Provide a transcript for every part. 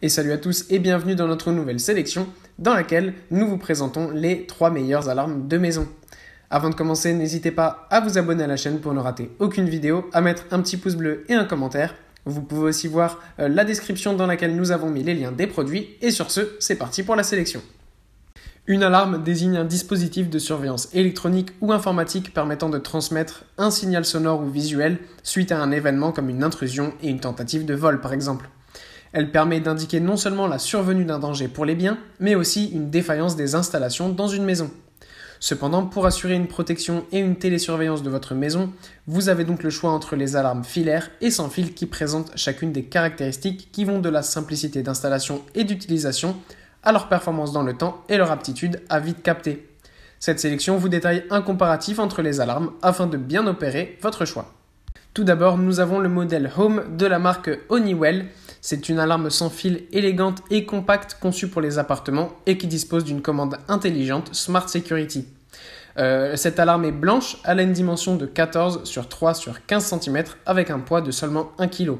Et salut à tous et bienvenue dans notre nouvelle sélection dans laquelle nous vous présentons les 3 meilleures alarmes de maison. Avant de commencer, n'hésitez pas à vous abonner à la chaîne pour ne rater aucune vidéo, à mettre un petit pouce bleu et un commentaire. Vous pouvez aussi voir la description dans laquelle nous avons mis les liens des produits. Et sur ce, c'est parti pour la sélection. Une alarme désigne un dispositif de surveillance électronique ou informatique permettant de transmettre un signal sonore ou visuel suite à un événement comme une intrusion et une tentative de vol par exemple. Elle permet d'indiquer non seulement la survenue d'un danger pour les biens, mais aussi une défaillance des installations dans une maison. Cependant, pour assurer une protection et une télésurveillance de votre maison, vous avez donc le choix entre les alarmes filaires et sans fil qui présentent chacune des caractéristiques qui vont de la simplicité d'installation et d'utilisation à leur performance dans le temps et leur aptitude à vite capter. Cette sélection vous détaille un comparatif entre les alarmes afin de bien opérer votre choix. Tout d'abord, nous avons le modèle Home de la marque Honeywell. C'est une alarme sans fil élégante et compacte conçue pour les appartements et qui dispose d'une commande intelligente Smart Security. Cette alarme est blanche, elle a une dimension de 14 sur 3 sur 15 cm avec un poids de seulement 1 kg.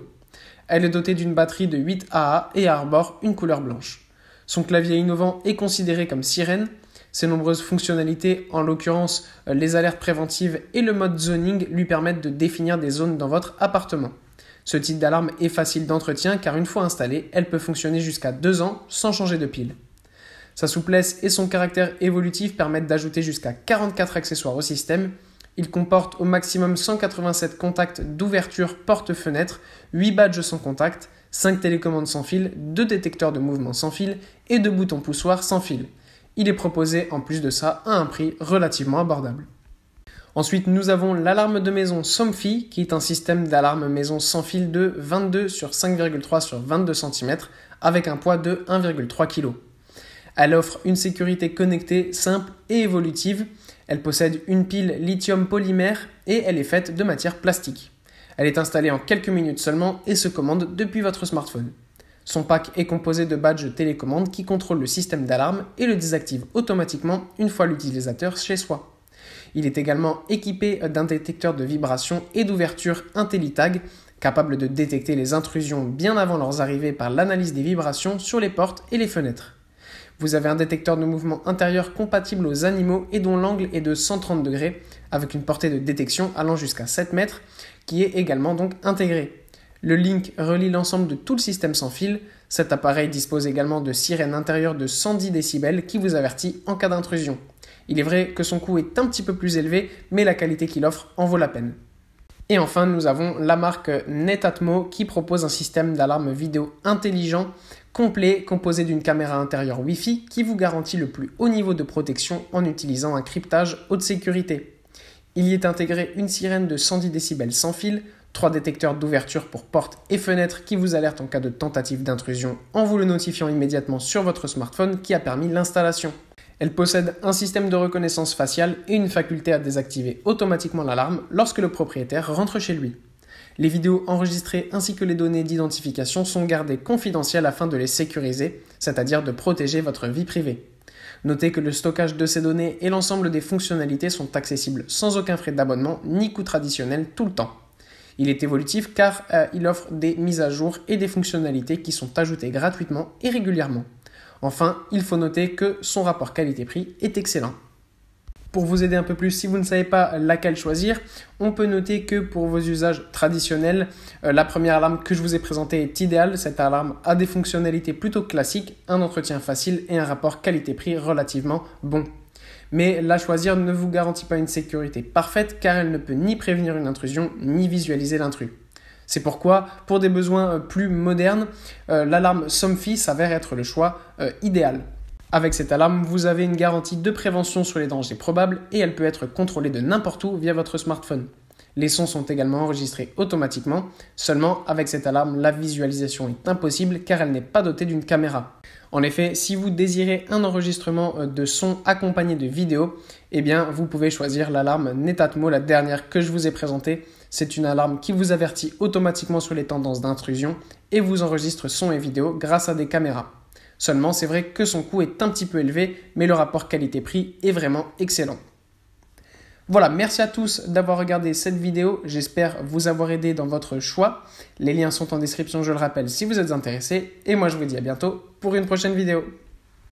Elle est dotée d'une batterie de 8 AA et arbore une couleur blanche. Son clavier innovant est considéré comme sirène. Ses nombreuses fonctionnalités, en l'occurrence les alertes préventives et le mode zoning, lui permettent de définir des zones dans votre appartement. Ce type d'alarme est facile d'entretien car une fois installée, elle peut fonctionner jusqu'à 2 ans sans changer de pile. Sa souplesse et son caractère évolutif permettent d'ajouter jusqu'à 44 accessoires au système. Il comporte au maximum 187 contacts d'ouverture porte-fenêtre, 8 badges sans contact, 5 télécommandes sans fil, 2 détecteurs de mouvement sans fil et 2 boutons poussoirs sans fil. Il est proposé en plus de ça à un prix relativement abordable. Ensuite, nous avons l'alarme de maison Somfy, qui est un système d'alarme maison sans fil de 22 sur 5,3 sur 22 cm avec un poids de 1,3 kg. Elle offre une sécurité connectée simple et évolutive. Elle possède une pile lithium polymère et elle est faite de matière plastique. Elle est installée en quelques minutes seulement et se commande depuis votre smartphone. Son pack est composé de badges télécommande qui contrôlent le système d'alarme et le désactivent automatiquement une fois l'utilisateur chez soi. Il est également équipé d'un détecteur de vibration et d'ouverture IntelliTag, capable de détecter les intrusions bien avant leur arrivée par l'analyse des vibrations sur les portes et les fenêtres. Vous avez un détecteur de mouvement intérieur compatible aux animaux et dont l'angle est de 130 degrés, avec une portée de détection allant jusqu'à 7 mètres, qui est également donc intégré. Le Link relie l'ensemble de tout le système sans fil. Cet appareil dispose également de sirènes intérieures de 110 décibels qui vous avertit en cas d'intrusion. Il est vrai que son coût est un petit peu plus élevé, mais la qualité qu'il offre en vaut la peine. Et enfin, nous avons la marque Netatmo qui propose un système d'alarme vidéo intelligent complet composé d'une caméra intérieure Wi-Fi qui vous garantit le plus haut niveau de protection en utilisant un cryptage haute sécurité. Il y est intégré une sirène de 110 décibels sans fil, 3 détecteurs d'ouverture pour portes et fenêtres qui vous alertent en cas de tentative d'intrusion en vous le notifiant immédiatement sur votre smartphone qui a permis l'installation. Elle possède un système de reconnaissance faciale et une faculté à désactiver automatiquement l'alarme lorsque le propriétaire rentre chez lui. Les vidéos enregistrées ainsi que les données d'identification sont gardées confidentielles afin de les sécuriser, c'est-à-dire de protéger votre vie privée. Notez que le stockage de ces données et l'ensemble des fonctionnalités sont accessibles sans aucun frais d'abonnement ni coût traditionnel tout le temps. Il est évolutif car il offre des mises à jour et des fonctionnalités qui sont ajoutées gratuitement et régulièrement. Enfin, il faut noter que son rapport qualité-prix est excellent. Pour vous aider un peu plus, si vous ne savez pas laquelle choisir, on peut noter que pour vos usages traditionnels, la première alarme que je vous ai présentée est idéale. Cette alarme a des fonctionnalités plutôt classiques, un entretien facile et un rapport qualité-prix relativement bon. Mais la choisir ne vous garantit pas une sécurité parfaite car elle ne peut ni prévenir une intrusion ni visualiser l'intrus. C'est pourquoi, pour des besoins plus modernes, l'alarme Somfy s'avère être le choix idéal. Avec cette alarme, vous avez une garantie de prévention sur les dangers probables et elle peut être contrôlée de n'importe où via votre smartphone. Les sons sont également enregistrés automatiquement. Seulement, avec cette alarme, la visualisation est impossible car elle n'est pas dotée d'une caméra. En effet, si vous désirez un enregistrement de son accompagné de vidéo, eh bien, vous pouvez choisir l'alarme Netatmo, la dernière que je vous ai présentée. C'est une alarme qui vous avertit automatiquement sur les tendances d'intrusion et vous enregistre son et vidéo grâce à des caméras. Seulement, c'est vrai que son coût est un petit peu élevé, mais le rapport qualité-prix est vraiment excellent. Voilà, merci à tous d'avoir regardé cette vidéo. J'espère vous avoir aidé dans votre choix. Les liens sont en description, je le rappelle, si vous êtes intéressés. Et moi, je vous dis à bientôt pour une prochaine vidéo.